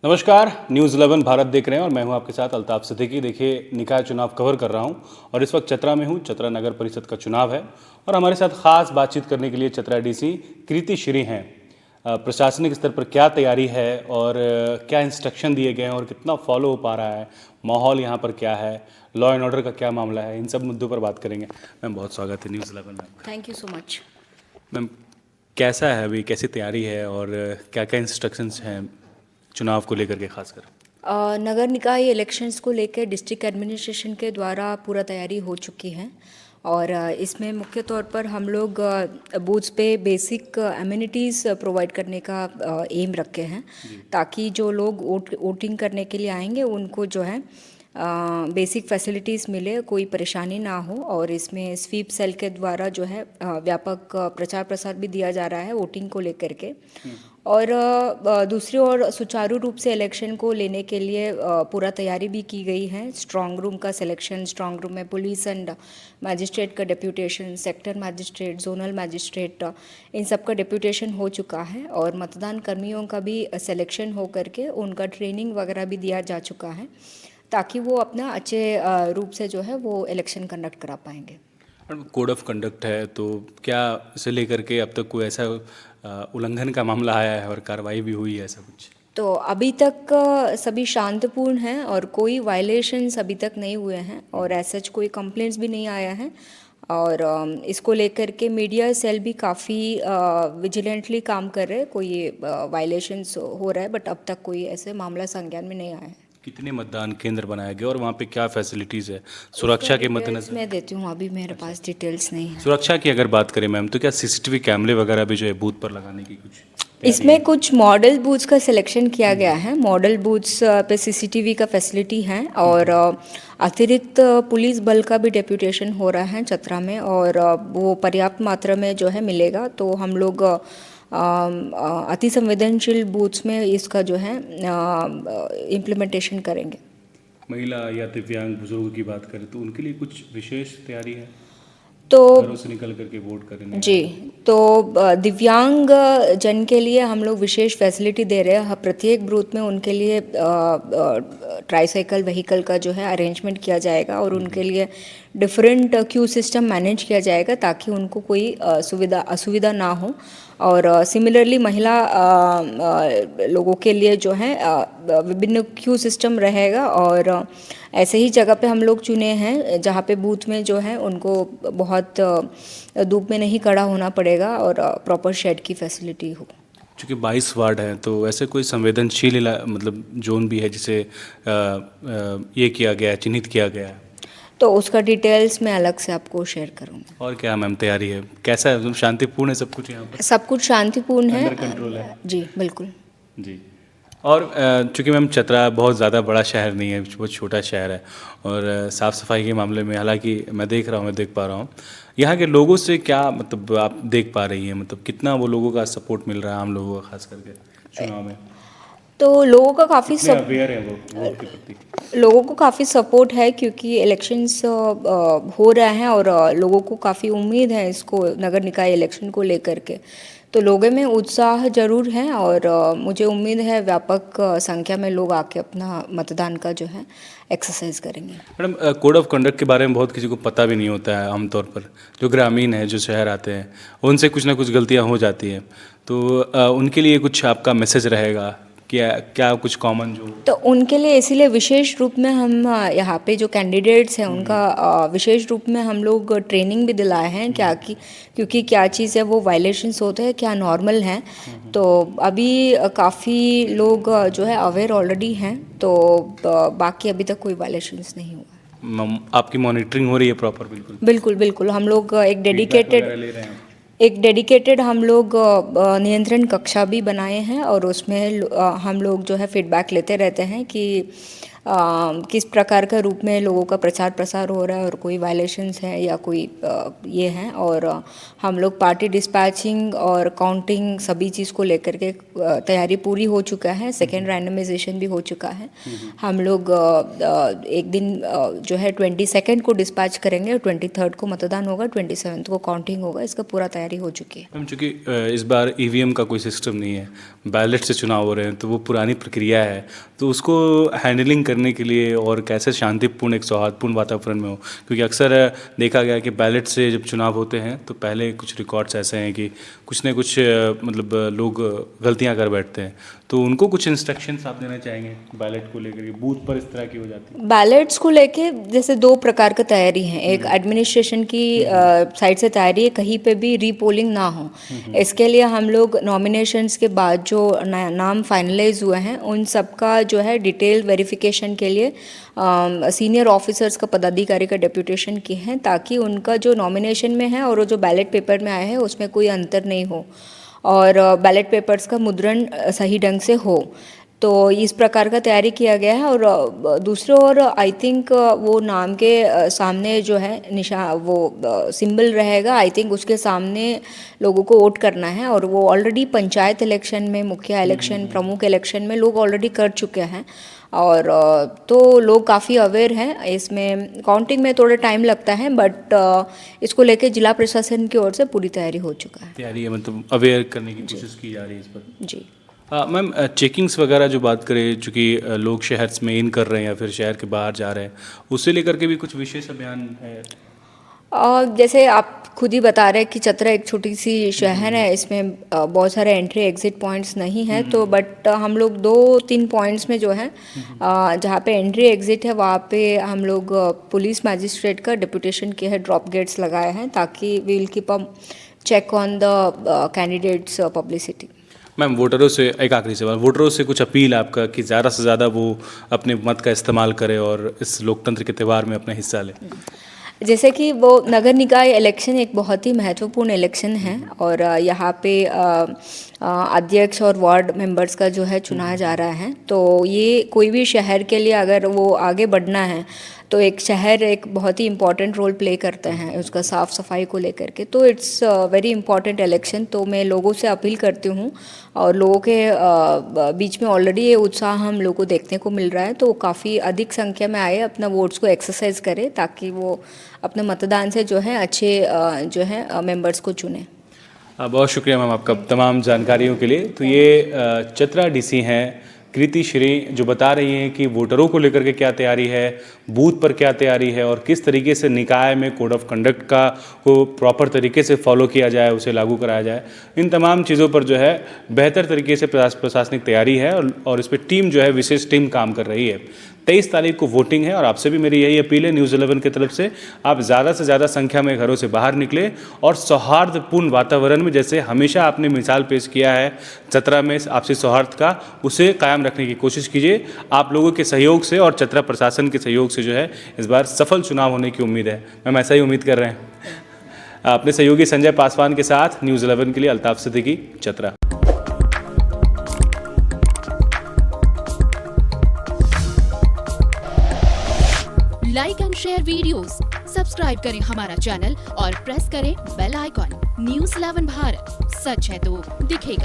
नमस्कार, न्यूज़ 11 भारत देख रहे हैं और मैं हूं आपके साथ अल्ताफ सिद्दीकी। देखिए, निकाय चुनाव कवर कर रहा हूं और इस वक्त चतरा में हूं। चतरा नगर परिषद का चुनाव है और हमारे साथ खास बातचीत करने के लिए चतरा डीसी कृति श्री हैं। प्रशासनिक स्तर पर क्या तैयारी है और क्या इंस्ट्रक्शन दिए गए हैं और कितना फॉलो हो पा रहा है, माहौल यहाँ पर क्या है, लॉ एंड ऑर्डर का क्या मामला है, इन सब मुद्दों पर बात करेंगे। मैम, बहुत स्वागत है न्यूज़ 11 में। Thank you so much. Ma'am, कैसा है अभी, कैसी तैयारी है और क्या क्या इंस्ट्रक्शंस हैं चुनाव को लेकर के खासकर? नगर निकाय इलेक्शंस को लेकर डिस्ट्रिक्ट एडमिनिस्ट्रेशन के द्वारा पूरा तैयारी हो चुकी है और इसमें मुख्य तौर पर हम लोग बूथ्स पे बेसिक एमिनिटीज़ प्रोवाइड करने का एम रखे हैं ताकि जो लोग वोटिंग करने के लिए आएंगे उनको जो है बेसिक फैसिलिटीज़ मिले, कोई परेशानी ना हो। और इसमें स्वीप सेल के द्वारा जो है व्यापक प्रचार प्रसार भी दिया जा रहा है वोटिंग को लेकर के। और दूसरी ओर सुचारू रूप से इलेक्शन को लेने के लिए पूरा तैयारी भी की गई है। स्ट्रांग रूम का सिलेक्शन, स्ट्रांग रूम में पुलिस एंड मैजिस्ट्रेट का deputation, sector magistrate, zonal magistrate, इन सब का डेप्यूटेशन हो चुका है और मतदान कर्मियों का भी सिलेक्शन हो करके उनका ट्रेनिंग वगैरह भी दिया जा चुका है ताकि वो अपना अच्छे रूप से जो है वो इलेक्शन कंडक्ट करा पाएंगे। कोड ऑफ कंडक्ट है तो क्या इसे लेकर के अब तक कोई ऐसा उल्लंघन का मामला आया है और कार्रवाई भी हुई है, ऐसा कुछ? तो अभी तक सभी शांतिपूर्ण हैं और कोई वायलेशंस अभी तक नहीं हुए हैं और ऐसा कोई कंप्लेंट्स भी नहीं आया है। और इसको लेकर के मीडिया सेल भी काफ़ी विजिलेंटली काम कर रहे हैं। कोई वायलेशंस हो रहा है बट अब तक कोई ऐसे मामला संज्ञान में नहीं आया है। कितने मतदान केंद्र बनाए गए और वहाँ पे क्या फैसिलिटीज़ है सुरक्षा के मद्देनजर? मैं देती हूँ, अभी मेरे पास डिटेल्स नहीं है। सुरक्षा की अगर बात करें मैम, तो क्या सीसीटीवी कैमरे वगैरह भी जो है बूथ पर लगाने की कुछ इसमें कुछ मॉडल बूथ्स का सिलेक्शन किया गया है। मॉडल बूथ्स पे सीसीटीवी का फैसिलिटी है और अतिरिक्त पुलिस बल का भी डेप्यूटेशन हो रहा है चतरा में और वो पर्याप्त मात्रा में जो है मिलेगा। तो हम लोग अति संवेदनशील बूथ्स में इसका जो है इम्प्लीमेंटेशन करेंगे। महिला या दिव्यांग बुजुर्गों की बात करें तो उनके लिए कुछ विशेष तैयारी है? तो घरों से निकल करके वोट करने जी, तो दिव्यांग जन के लिए हम लोग विशेष फैसिलिटी दे रहे हैं। प्रत्येक बूथ में उनके लिए ट्राईसाइकिल व्हीकल का जो है अरेंजमेंट किया जाएगा और उनके लिए डिफरेंट क्यू सिस्टम मैनेज किया जाएगा ताकि उनको कोई असुविधा ना हो। और सिमिलरली महिला लोगों के लिए जो है विभिन्न क्यू सिस्टम रहेगा और ऐसे ही जगह पे हम लोग चुने हैं जहाँ पे बूथ में जो है उनको बहुत धूप में नहीं खड़ा होना पड़ेगा और प्रॉपर शेड की फैसिलिटी हो। चूँकि 22 वार्ड हैं तो ऐसे कोई संवेदनशील मतलब जोन भी है जिसे ये किया गया है, चिन्हित किया गया है? तो उसका डिटेल्स मैं अलग से आपको शेयर करूँगी। और क्या मैम तैयारी है, कैसा है, मतलब शांतिपूर्ण है सब कुछ यहाँ पर? सब कुछ शांतिपूर्ण है, अंडर कंट्रोल है? जी बिल्कुल जी। और चूँकि मैम चतरा बहुत ज़्यादा बड़ा शहर नहीं है, बहुत छोटा शहर है और साफ़ सफाई के मामले में हालांकि मैं देख पा रहा हूँ यहाँ के लोगों से क्या मतलब आप देख पा रही हैं, मतलब कितना वो लोगों का सपोर्ट मिल रहा है आम लोगों का खास करके चुनाव में? तो लोगों का काफ़ी अवेयर है वो वोट के प्रति? लोगों को काफ़ी सपोर्ट है क्योंकि इलेक्शंस हो रहे हैं और लोगों को काफ़ी उम्मीद है इसको नगर निकाय इलेक्शन को लेकर के। तो लोगों में उत्साह जरूर है और मुझे उम्मीद है व्यापक संख्या में लोग आके अपना मतदान का जो है एक्सरसाइज करेंगे। मैडम, कोड ऑफ कंडक्ट के बारे में बहुत किसी को पता भी नहीं होता है आमतौर पर। जो ग्रामीण है, जो शहर आते हैं, उनसे कुछ ना कुछ गलतियाँ हो जाती हैं, तो उनके लिए कुछ आपका मैसेज रहेगा क्या कुछ कॉमन जो? तो उनके लिए इसीलिए विशेष रूप में हम यहाँ पे जो कैंडिडेट्स हैं उनका विशेष रूप में हम लोग ट्रेनिंग भी दिलाए हैं क्योंकि क्या चीज़ है वो वायलेशंस होते हैं, क्या नॉर्मल हैं। तो अभी काफ़ी लोग जो है अवेयर ऑलरेडी हैं, तो बाकी अभी तक कोई वायलेशंस नहीं हुआ। आपकी मॉनिटरिंग हो रही है प्रॉपर? बिल्कुल बिल्कुल बिल्कुल। हम लोग एक डेडिकेटेड हम लोग नियंत्रण कक्षा भी बनाए हैं और उसमें हम लोग जो है फीडबैक लेते रहते हैं कि किस प्रकार का रूप में लोगों का प्रचार प्रसार हो रहा है और कोई वायलेशंस है या कोई ये हैं। और हम लोग पार्टी डिस्पैचिंग और काउंटिंग सभी चीज़ को लेकर के तैयारी पूरी हो चुका है। सेकेंड रैंडमाइजेशन भी हो चुका है। हम लोग एक दिन जो है 22 को डिस्पैच करेंगे और 23 को मतदान होगा, 27 को काउंटिंग होगा। इसका पूरा तैयारी हो चुकी है। मैम, चूँकि इस बार ईवीएम का कोई सिस्टम नहीं है, बैलेट से चुनाव हो रहे हैं, तो वो पुरानी प्रक्रिया है, तो उसको हैंडलिंग करने के लिए और कैसे शांतिपूर्ण एक सौहार्दपूर्ण वातावरण में हो, क्योंकि अक्सर देखा गया कि बैलेट से जब चुनाव होते हैं तो पहले कुछ रिकॉर्ड्स ऐसे हैं कि कुछ न कुछ मतलब लोग गलतियां कर बैठते हैं, तो उनको कुछ इंस्ट्रक्शंस आप देना चाहेंगे बैलेट को लेकर के? बूथ पर इस तरह की हो जाती है। बैलेट्स को लेके जैसे दो प्रकार का तैयारी है। एक एडमिनिस्ट्रेशन की साइड से तैयारी है, कहीं पे भी रीपोलिंग ना हो। इसके लिए हम लोग नॉमिनेशंस के बाद जो नाम फाइनलाइज हुए हैं उन सबका जो है डिटेल वेरिफिकेशन के लिए सीनियर ऑफिसर्स का, पदाधिकारी का डेप्यूटेशन किए हैं, ताकि उनका जो नॉमिनेशन में है और वो जो बैलेट पेपर में आया है उसमें कोई अंतर नहीं हो और बैलेट पेपर्स का मुद्रण सही ढंग से हो। तो इस प्रकार का तैयारी किया गया है। और दूसरे ओर आई थिंक वो नाम के सामने जो है निशान, वो सिंबल रहेगा, आई थिंक उसके सामने लोगों को वोट करना है। और वो ऑलरेडी पंचायत इलेक्शन में, मुखिया इलेक्शन, प्रमुख इलेक्शन में लोग ऑलरेडी कर चुके हैं और तो लोग काफ़ी अवेयर हैं। इसमें काउंटिंग में थोड़ा टाइम लगता है, बट इसको लेके जिला प्रशासन की ओर से पूरी तैयारी हो चुका है। तैयारी है, मतलब अवेयर करने की कोशिश की जा रही है इस पर। जी मैम, चेकिंग्स वगैरह जो बात करें, चूँकि लोग शहर में इन कर रहे हैं या फिर शहर के बाहर जा रहे हैं, उससे लेकर के भी कुछ विशेष अभियान है? जैसे आप खुद ही बता रहे हैं कि चतरा एक छोटी सी शहर है, इसमें बहुत सारे एंट्री एग्जिट पॉइंट्स नहीं है, तो बट हम लोग 2-3 पॉइंट्स में जो है जहाँ पे एंट्री एग्जिट है वहाँ पे हम लोग पुलिस मैजिस्ट्रेट का डिप्यूटेशन किया है, ड्रॉप गेट्स लगाए हैं, ताकि we will keep a check on the candidates publicity. Ma'am, वोटरों से एक आखिरी सवाल, वोटरों से कुछ अपील आपका कि ज़्यादा से ज़्यादा वो अपने मत का इस्तेमाल करें और इस लोकतंत्र के त्यौहार में अपना हिस्सा लें? जैसे कि वो नगर निकाय इलेक्शन एक बहुत ही महत्वपूर्ण इलेक्शन है और यहाँ पे अध्यक्ष और वार्ड मेंबर्स का जो है चुना जा रहा है। तो ये कोई भी शहर के लिए अगर वो आगे बढ़ना है तो एक शहर एक बहुत ही इम्पॉर्टेंट रोल प्ले करते हैं उसका साफ़ सफाई को लेकर के। तो इट्स वेरी इंपॉर्टेंट इलेक्शन। तो मैं लोगों से अपील करती हूँ और लोगों के बीच में ऑलरेडी ये उत्साह हम लोगों को देखने को मिल रहा है, तो काफ़ी अधिक संख्या में आए, अपना वोट्स को एक्सरसाइज करें ताकि वो अपने मतदान से जो है अच्छे जो है मेंबर्स को चुने। बहुत शुक्रिया मैम आपका तमाम जानकारियों के लिए। तो ये चतरा डीसी हैं कृति श्री, जो बता रही हैं कि वोटरों को लेकर के क्या तैयारी है, बूथ पर क्या तैयारी है और किस तरीके से निकाय में कोड ऑफ कंडक्ट का को प्रॉपर तरीके से फॉलो किया जाए, उसे लागू कराया जाए। इन तमाम चीज़ों पर जो है बेहतर तरीके से प्रशासनिक तैयारी है और इस पर टीम जो है विशेष टीम काम कर रही है। 23 तारीख को वोटिंग है और आपसे भी मेरी यही अपील है न्यूज़ 11 की तरफ से, आप ज़्यादा से ज़्यादा संख्या में घरों से बाहर निकले और सौहार्दपूर्ण वातावरण में, जैसे हमेशा आपने मिसाल पेश किया है चतरा में आपसी सौहार्द का, उसे कायम रखने की कोशिश कीजिए। आप लोगों के सहयोग से और चतरा प्रशासन के सहयोग से जो है इस बार सफल चुनाव होने की उम्मीद है। मैम, ऐसा ही उम्मीद कर रहे हैं। अपने सहयोगी संजय पासवान के साथ न्यूज़ 11 के लिए Altaf Siddiqui, Chatra. Like and share videos, subscribe करें हमारा चैनल और प्रेस करें बेल आइकॉन। न्यूज़ 11 भारत, सच है तो दिखेगा।